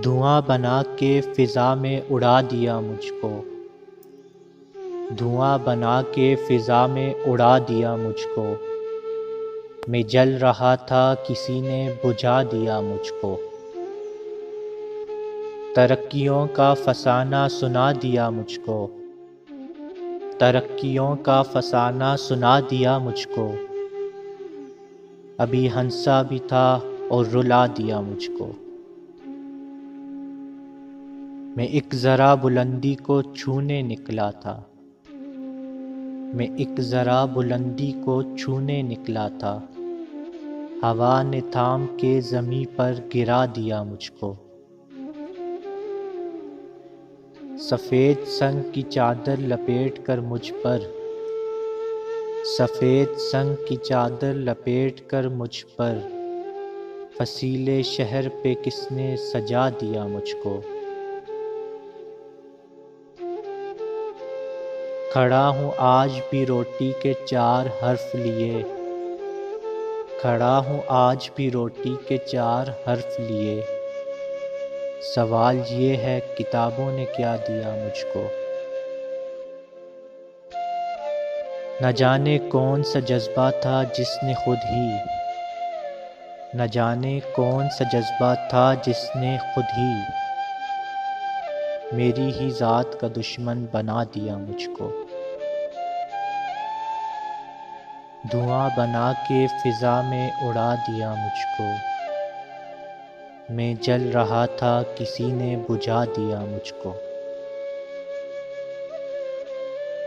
دھواں بنا کے فضا میں اڑا دیا مجھ کو، دھواں بنا کے فضا میں اڑا دیا مجھ کو، میں جل رہا تھا کسی نے بجھا دیا مجھ کو، ترقیوں کا فسانہ سنا دیا مجھ کو، ترقیوں کا فسانہ سنا دیا مجھ کو، ابھی ہنسا بھی تھا اور رلا دیا مجھ کو، میں ایک ذرا بلندی کو چھونے نکلا تھا، میں ایک ذرا بلندی کو چھونے نکلا تھا، ہوا نے تھام کے زمیں پر گرا دیا مجھ کو، سفید سنگ کی چادر لپیٹ کر مجھ پر، سفید سنگ کی چادر لپیٹ کر مجھ پر، فصیل شہر پہ کس نے سجا دیا مجھ کو، کھڑا ہوں آج بھی روٹی کے 4 حرف لیے، کھڑا ہوں آج بھی روٹی کے 4 حرف لیے، سوال یہ ہے کتابوں نے کیا دیا مجھ کو، نہ جانے کون سا جذبہ تھا جس نے خود ہی، نہ جانے کون سا جذبہ تھا جس نے خود ہی میری ہی ذات کا دشمن بنا دیا مجھ کو، دھواں بنا کے فضا میں اڑا دیا مجھ کو، میں جل رہا تھا کسی نے بجھا دیا مجھ کو۔